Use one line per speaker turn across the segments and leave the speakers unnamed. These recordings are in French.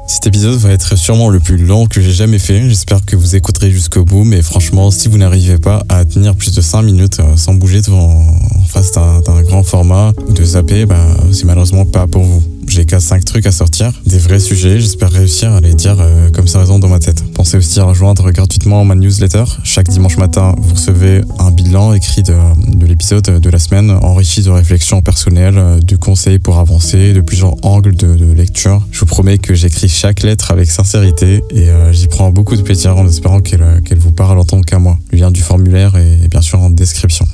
Cet épisode va être sûrement le plus long que j'ai jamais fait. J'espère que vous écouterez jusqu'au bout, mais franchement, si vous n'arrivez pas à tenir plus de 5 minutes sans bouger en face d'un grand format ou de zapper, c'est malheureusement pas pour vous. J'ai qu'à 5 trucs à sortir, des vrais sujets, j'espère réussir à les dire comme ça résonne dans ma tête. Pensez aussi à rejoindre gratuitement ma newsletter. Chaque dimanche matin, vous recevez un bilan écrit de l'épisode de la semaine, enrichi de réflexions personnelles, de conseils pour avancer, de plusieurs angles de lecture. Je vous promets que j'écris chaque lettre avec sincérité et j'y prends beaucoup de plaisir en espérant qu'elle vous parle autant qu'à moi. Le lien du formulaire est bien sûr en description.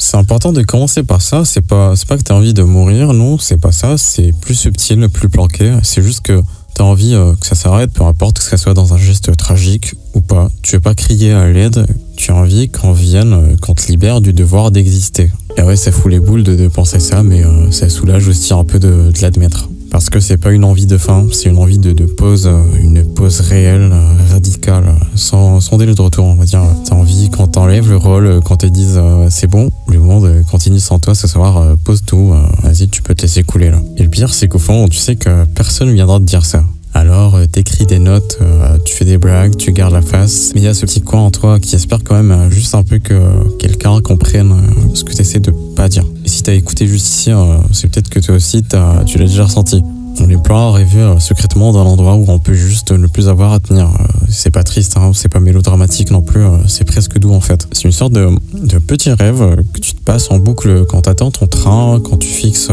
C'est important de commencer par ça, c'est pas que t'as envie de mourir, non, c'est pas ça, c'est plus subtil, plus planqué, c'est juste que t'as envie que ça s'arrête, peu importe que ça soit dans un geste tragique ou pas. Tu veux pas crier à l'aide, tu as envie qu'on te libère du devoir d'exister. Et ouais, ça fout les boules de penser ça, mais ça soulage aussi un peu de l'admettre. Parce que c'est pas une envie de fin, c'est une envie de pause, une pause réelle, radicale, sans délai de retour, on va dire. T'as envie quand t'enlèves le rôle, quand te disent c'est bon, le monde continue sans toi, ce soir, pose tout, vas-y, tu peux te laisser couler là. Et le pire, c'est qu'au fond, tu sais que personne viendra te dire ça. Alors, t'écris des notes, tu fais des blagues, tu gardes la face, mais il y a ce petit coin en toi qui espère quand même juste un peu que quelqu'un comprenne ce que t'essaies de pas dire. Et si t'as écouté juste ici, c'est peut-être que toi aussi, tu l'as déjà ressenti. On est plein à rêver secrètement d'un endroit où on peut juste ne plus avoir à tenir. C'est pas triste, c'est pas mélodramatique non plus, c'est presque doux en fait. C'est une sorte de petit rêve que tu te passes en boucle quand t'attends ton train, quand tu fixes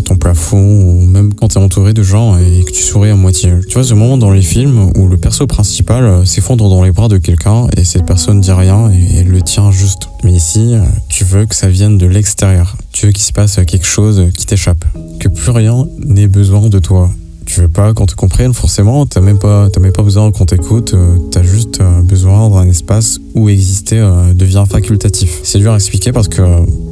ton plafond ou même quand t'es entouré de gens et que tu souris à moitié. Tu vois ce moment dans les films où le perso principal s'effondre dans les bras de quelqu'un et cette personne dit rien et elle le tient juste. Mais ici, tu veux que ça vienne de l'extérieur. Tu veux qu'il se passe quelque chose qui t'échappe. Que plus rien n'ait besoin de toi. Tu veux pas qu'on te comprenne forcément, t'as même pas besoin qu'on t'écoute, t'as juste besoin d'un espace où exister devient facultatif. C'est dur à expliquer parce que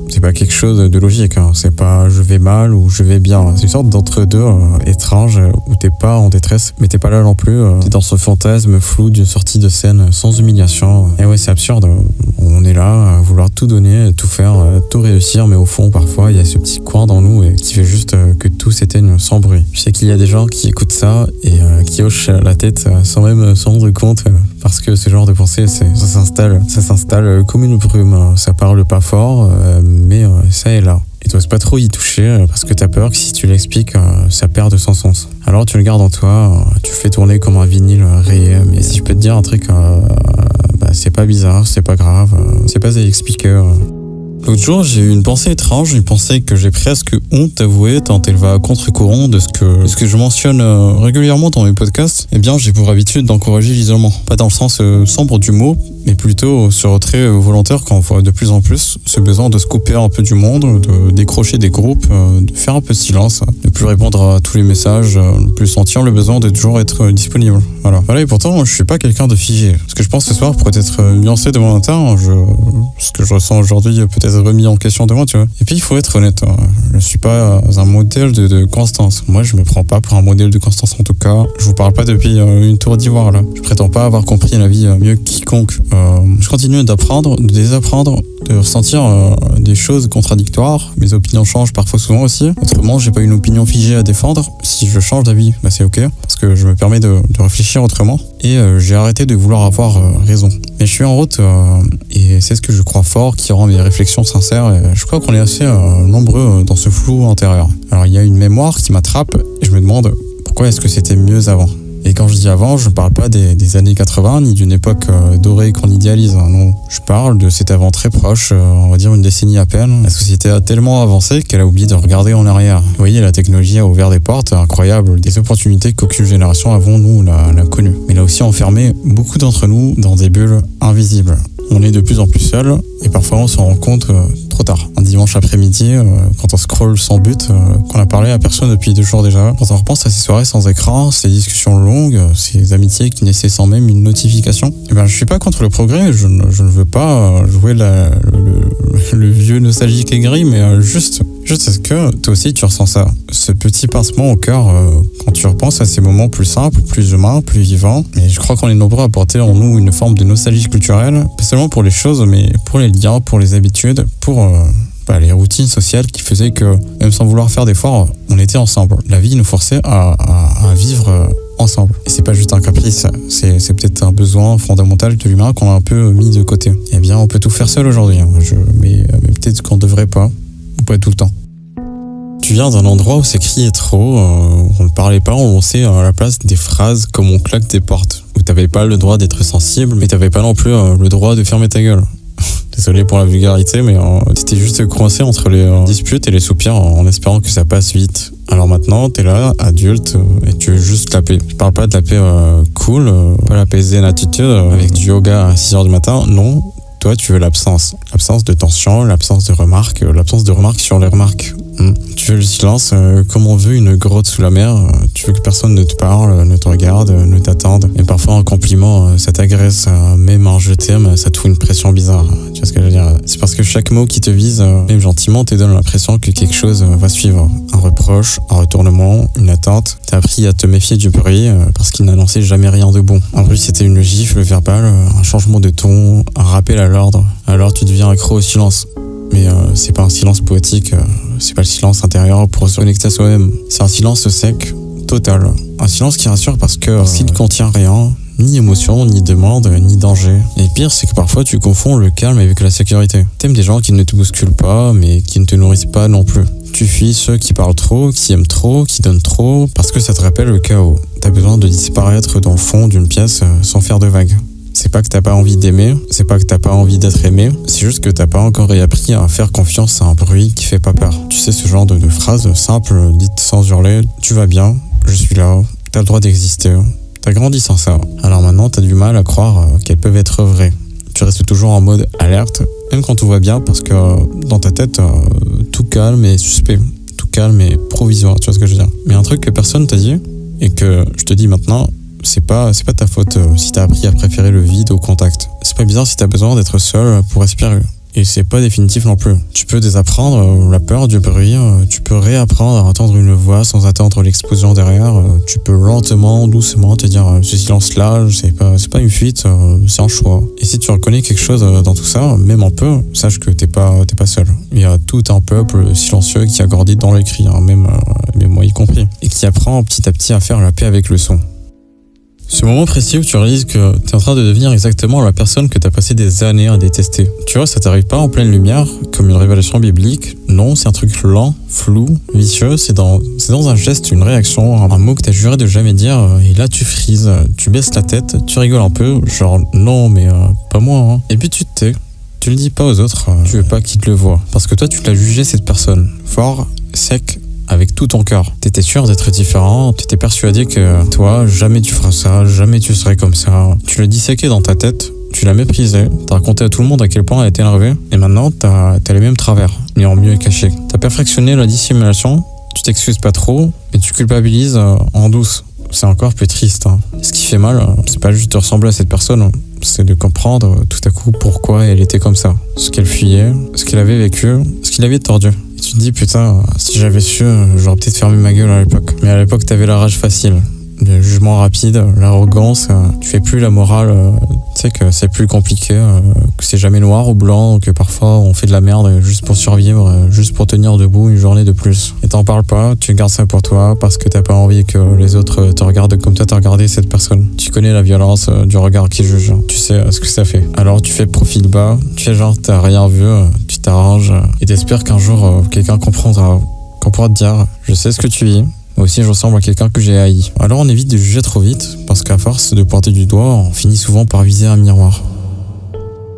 c'est pas quelque chose de logique, c'est pas je vais mal ou je vais bien. C'est une sorte d'entre-deux étrange où t'es pas en détresse mais t'es pas là non plus. T'es dans ce fantasme flou d'une sortie de scène sans humiliation. Et ouais, c'est absurde. On est là à vouloir tout donner, tout faire, tout réussir, mais au fond parfois il y a ce petit coin dans nous qui fait juste que tout s'éteigne sans bruit. Je sais qu'il y a des gens qui écoutent ça et qui hochent la tête sans même s'en rendre compte parce que ce genre de pensée ça s'installe comme une brume. Ça parle pas fort mais ça est là. Et t'oses pas trop y toucher parce que t'as peur que si tu l'expliques, ça perde son sens. Alors tu le gardes en toi, tu le fais tourner comme un vinyle rayé. Mais si je peux te dire un truc, c'est pas bizarre, c'est pas grave, c'est pas à expliquer. L'autre jour, j'ai eu une pensée étrange, une pensée que j'ai presque honte d'avouer tant elle va à contre-courant de ce que je mentionne régulièrement dans mes podcasts. Eh bien, j'ai pour habitude d'encourager l'isolement. Pas dans le sens sombre du mot, mais plutôt ce retrait volontaire qu'on voit de plus en plus, ce besoin de se couper un peu du monde, de décrocher des groupes, de faire un peu de silence, de plus répondre à tous les messages, de plus sentir le besoin de toujours être disponible. Voilà, et pourtant, je suis pas quelqu'un de figé. Ce que je pense ce soir pourrait être nuancé de mon interne, ce que je ressens aujourd'hui peut-être remis en question demain, tu vois. Et puis, il faut être honnête, je suis pas un modèle de constance. Moi, je me prends pas pour un modèle de constance en tout cas. Je vous parle pas depuis une tour d'ivoire, là. Je prétends pas avoir compris la vie mieux que quiconque. Je continue d'apprendre, de désapprendre, de ressentir des choses contradictoires. Mes opinions changent parfois souvent aussi. Autrement, j'ai pas une opinion figée à défendre. Si je change d'avis, c'est ok, parce que je me permets de réfléchir autrement. Et j'ai arrêté de vouloir avoir raison. Mais je suis en route et c'est ce que je crois fort qui rend mes réflexions sincères. Et je crois qu'on est assez nombreux dans ce flou intérieur. Alors il y a une mémoire qui m'attrape et je me demande pourquoi est-ce que c'était mieux avant. Et quand je dis avant, je ne parle pas des années 80 ni d'une époque dorée qu'on idéalise. Non, je parle de cet avant très proche, on va dire une décennie à peine. La société a tellement avancé qu'elle a oublié de regarder en arrière. Vous voyez, la technologie a ouvert des portes incroyables, des opportunités qu'aucune génération avant nous n'a connues. Mais elle a aussi enfermé beaucoup d'entre nous dans des bulles invisibles. On est de plus en plus seul et parfois on s'en rend compte trop tard. Un dimanche après-midi, quand on scrolle sans but, qu'on a parlé à personne depuis 2 jours déjà, quand on repense à ces soirées sans écran, ces discussions longues, ces amitiés qui naissaient sans même une notification, je suis pas contre le progrès, je ne veux pas jouer le vieux nostalgique aigri, mais juste est-ce que toi aussi tu ressens ça, ce petit pincement au cœur quand tu repenses à ces moments plus simples, plus humains, plus vivants. Mais je crois qu'on est nombreux à porter en nous une forme de nostalgie culturelle, pas seulement pour les choses, mais pour les liens, pour les habitudes, pour les routines sociales qui faisaient que, même sans vouloir faire d'efforts, on était ensemble. La vie nous forçait à vivre ensemble. Et c'est pas juste un caprice, c'est peut-être un besoin fondamental de l'humain qu'on a un peu mis de côté. Eh bien, on peut tout faire seul aujourd'hui, hein, mais peut-être qu'on devrait pas, ou pas tout le temps. Tu viens d'un endroit où c'est crié trop, on ne parlait pas, on lançait à la place des phrases comme on claque des portes, où t'avais pas le droit d'être sensible, mais t'avais pas non plus le droit de fermer ta gueule. Désolé pour la vulgarité, mais t'étais juste coincé entre les disputes et les soupirs en espérant que ça passe vite. Alors maintenant, t'es là, adulte, et tu veux juste la paix. Je parle pas de la paix cool, pas la paix zen attitude avec du yoga à 6h du matin, non. Toi, tu veux l'absence. L'absence de tension, l'absence de remarques sur les remarques. Tu veux le silence comme on veut une grotte sous la mer. Tu veux que personne ne te parle, ne te regarde, ne t'attende. Et parfois, un compliment, ça t'agresse. Même un je t'aime, ça te fout une pression bizarre. Tu vois ce que je veux dire? C'est parce que chaque mot qui te vise, même gentiment, te donne l'impression que quelque chose va suivre. Un reproche, un retournement, une attente. T'as appris à te méfier du bruit parce qu'il n'annonçait jamais rien de bon. En plus, c'était une gifle verbale, un changement de ton, un rappel à l'ordre. Alors tu deviens accro au silence. Mais c'est pas un silence poétique, c'est pas le silence intérieur pour se connecter à soi-même. C'est un silence sec, total. Un silence qui rassure parce qu'il contient rien, ni émotion, ni demande, ni danger. Et le pire, c'est que parfois tu confonds le calme avec la sécurité. T'aimes des gens qui ne te bousculent pas, mais qui ne te nourrissent pas non plus. Tu fuis ceux qui parlent trop, qui aiment trop, qui donnent trop, parce que ça te rappelle le chaos. T'as besoin de disparaître dans le fond d'une pièce sans faire de vagues. C'est pas que t'as pas envie d'aimer, c'est pas que t'as pas envie d'être aimé, c'est juste que t'as pas encore réappris à faire confiance à un bruit qui fait pas peur. Tu sais, ce genre de phrases simples, dites sans hurler, tu vas bien, je suis là, t'as le droit d'exister, t'as grandi sans ça. Alors maintenant, t'as du mal à croire qu'elles peuvent être vraies. Tu restes toujours en mode alerte, même quand tout va bien, parce que dans ta tête, tout calme et suspect, tout calme et provisoire, tu vois ce que je veux dire. Mais un truc que personne t'a dit, et que je te dis maintenant, c'est pas ta faute si t'as appris à préférer le vide au contact. C'est pas bizarre si t'as besoin d'être seul pour respirer. Et c'est pas définitif non plus. Tu peux désapprendre la peur du bruit, tu peux réapprendre à entendre une voix sans attendre l'explosion derrière, tu peux lentement, doucement te dire ce silence-là, c'est pas une fuite, c'est un choix. Et si tu reconnais quelque chose dans tout ça, même un peu, sache que t'es pas seul. Il y a tout un peuple silencieux qui a grandi dans l'écrit, même moi y compris, et qui apprend petit à petit à faire la paix avec le son. Ce moment précis où tu réalises que tu es en train de devenir exactement la personne que tu as passé des années à détester. Tu vois, ça t'arrive pas en pleine lumière, comme une révélation biblique. Non, c'est un truc lent, flou, vicieux. C'est dans un geste, une réaction, un mot que tu as juré de jamais dire. Et là, tu frises, tu baisses la tête, tu rigoles un peu, genre non, mais pas moi. Hein. Et puis tu te tais. Tu le dis pas aux autres, tu veux pas qu'ils te le voient. Parce que toi, tu l'as jugé cette personne. Fort, sec, avec tout ton cœur. T'étais sûr d'être différent, t'étais persuadé que toi, jamais tu feras ça, jamais tu serais comme ça. Tu l'as disséqué dans ta tête, tu l'as méprisé, t'as raconté à tout le monde à quel point elle était énervée, et maintenant t'as les mêmes travers, mais en mieux caché. T'as perfectionné la dissimulation, tu t'excuses pas trop, mais tu culpabilises en douce. C'est encore plus triste. Hein. Ce qui fait mal, c'est pas juste de ressembler à cette personne, c'est de comprendre tout à coup pourquoi elle était comme ça. Ce qu'elle fuyait, ce qu'elle avait vécu, ce qu'il avait tordu. Et tu te dis, putain, si j'avais su, j'aurais peut-être fermé ma gueule à l'époque. Mais à l'époque, t'avais la rage facile, le jugement rapide, l'arrogance. Tu fais plus la morale. Tu sais que c'est plus compliqué, que c'est jamais noir ou blanc, que parfois on fait de la merde juste pour survivre, juste pour tenir debout une journée de plus. Et t'en parles pas, tu gardes ça pour toi parce que t'as pas envie que les autres te regardent comme toi t'as regardé cette personne. Tu connais la violence du regard qui juge, tu sais ce que ça fait. Alors tu fais profil bas, tu fais genre t'as rien vu, tu t'arranges et t'espères qu'un jour quelqu'un comprendra, qu'on pourra te dire je sais ce que tu vis. Moi aussi, je ressemble à quelqu'un que j'ai haï. Alors on évite de juger trop vite, parce qu'à force de pointer du doigt, on finit souvent par viser un miroir.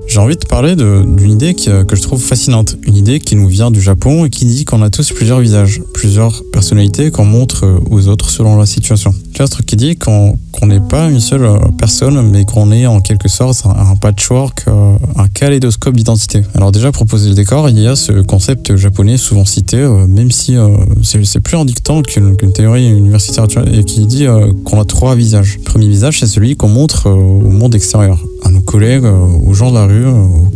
J'ai envie de te parler d'une idée que je trouve fascinante. Une idée qui nous vient du Japon et qui dit qu'on a tous plusieurs visages, plusieurs personnalités qu'on montre aux autres selon la situation. Tu vois, ce truc qui dit qu'on n'est pas une seule personne, mais qu'on est en quelque sorte un patchwork, un kaléidoscope d'identité. Alors déjà, pour poser le décor, il y a ce concept japonais souvent cité, même si c'est plus indictant qu'une théorie universitaire, tu vois, et qui dit qu'on a 3 visages. Le premier visage, c'est celui qu'on montre au monde extérieur, à nos collègues, aux gens de la rue,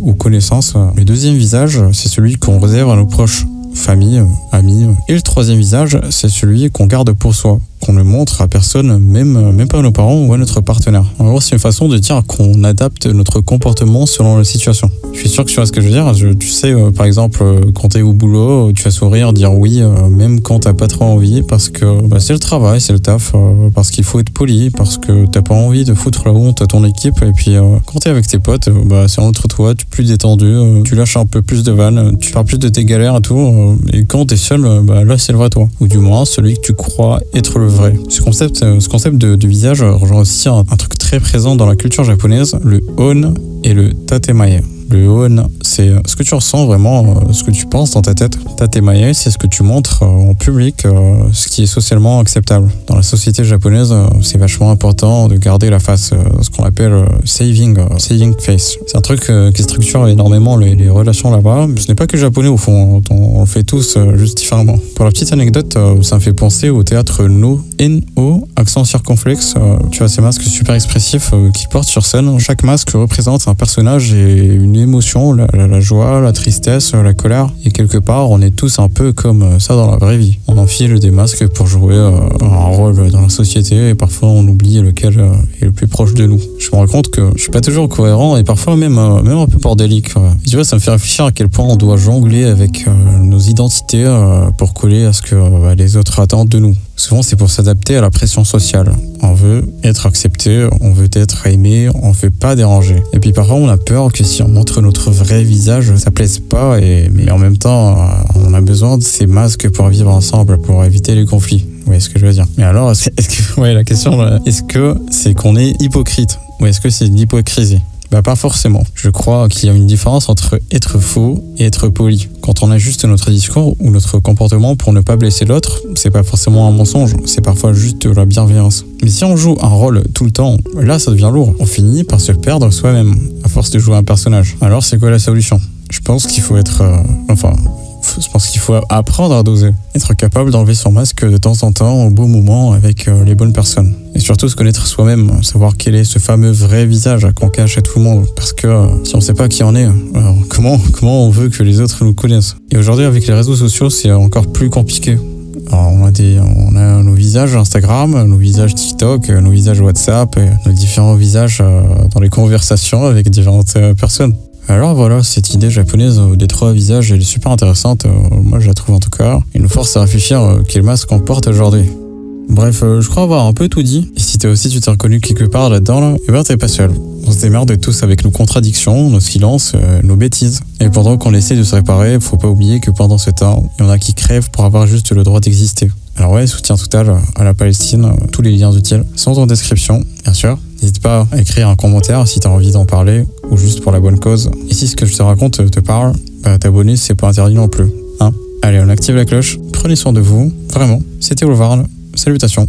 aux connaissances. Le deuxième visage, c'est celui qu'on réserve à nos proches, famille, amis. Et le troisième visage, c'est celui qu'on garde pour soi, qu'on ne montre à personne, même pas à nos parents ou à notre partenaire. En gros, c'est une façon de dire qu'on adapte notre comportement selon la situation. Je suis sûr que tu vois ce que je veux dire. Tu sais, par exemple, quand t'es au boulot, tu vas sourire, dire oui, même quand t'as pas trop envie, parce que c'est le travail, c'est le taf, parce qu'il faut être poli, parce que t'as pas envie de foutre la honte à ton équipe. Et puis, quand t'es avec tes potes, c'est entre toi, tu es plus détendu, tu lâches un peu plus de vannes, tu parles plus de tes galères et tout. Et quand t'es seul, là, c'est le vrai toi. Ou du moins, celui que tu crois être le vrai. Ce concept de visage rejoint aussi un truc très présent dans la culture japonaise, le on et le tatemae. Le on, c'est ce que tu ressens vraiment, ce que tu penses dans ta tête. Tatemae, c'est ce que tu montres en public, ce qui est socialement acceptable. Dans la société japonaise, c'est vachement important de garder la face, ce qu'on appelle saving face. C'est un truc qui structure énormément les relations là-bas. Ce n'est pas que japonais au fond, on le fait tous juste différemment. Pour la petite anecdote, ça me fait penser au théâtre No, N-O, accent circonflexe. Tu vois ces masques super expressifs qu'ils portent sur scène. Chaque masque représente un personnage et une émotion, la joie, la tristesse, la colère. Et quelque part, on est tous un peu comme ça dans la vraie vie. On enfile des masques pour jouer un rôle dans la société et parfois on oublie lequel est le plus proche de nous. Je me rends compte que je suis pas toujours cohérent et parfois même un peu bordélique. Et tu vois, ça me fait réfléchir à quel point on doit jongler avec nos identités pour coller à ce que les autres attendent de nous. Souvent, c'est pour s'adapter à la pression sociale. On veut être accepté, on veut être aimé, on veut pas déranger. Et puis parfois, on a peur que si on montre notre vrai visage, ça plaise pas. Mais en même temps, on a besoin de ces masques pour vivre ensemble, pour éviter les conflits. Vous voyez ce que je veux dire. Mais alors, la question, est-ce que c'est qu'on est hypocrite ou est-ce que c'est de l'hypocrisie ? Pas forcément. Je crois qu'il y a une différence entre être faux et être poli. Quand on ajuste notre discours ou notre comportement pour ne pas blesser l'autre, c'est pas forcément un mensonge, c'est parfois juste de la bienveillance. Mais si on joue un rôle tout le temps, là ça devient lourd. On finit par se perdre soi-même, à force de jouer un personnage. Alors c'est quoi la solution ? Je pense qu'il faut être... Je pense qu'il faut apprendre à doser. Être capable d'enlever son masque de temps en temps, au bon moment, avec les bonnes personnes. Et surtout se connaître soi-même, savoir quel est ce fameux vrai visage qu'on cache à tout le monde. Parce que si on ne sait pas qui on est, alors comment on veut que les autres nous connaissent ? Et aujourd'hui, avec les réseaux sociaux, c'est encore plus compliqué. Alors, on a nos visages Instagram, nos visages TikTok, nos visages WhatsApp, et nos différents visages dans les conversations avec différentes personnes. Alors voilà, cette idée japonaise des 3 visages, elle est super intéressante, moi je la trouve en tout cas. Elle nous force à réfléchir quel masque on porte aujourd'hui. Bref, je crois avoir un peu tout dit. Et si toi aussi tu t'es reconnu quelque part là-dedans, t'es pas seul. On se démerde tous avec nos contradictions, nos silences, nos bêtises. Et pendant qu'on essaie de se réparer, faut pas oublier que pendant ce temps, il y en a qui crèvent pour avoir juste le droit d'exister. Alors ouais, soutien total à la Palestine, tous les liens utiles sont en description, bien sûr. N'hésite pas à écrire un commentaire si tu as envie d'en parler ou juste pour la bonne cause. Et si ce que je te raconte te parle, t'abonner c'est pas interdit non plus. Allez, on active la cloche, prenez soin de vous, vraiment. C'était Wolvarn, salutations.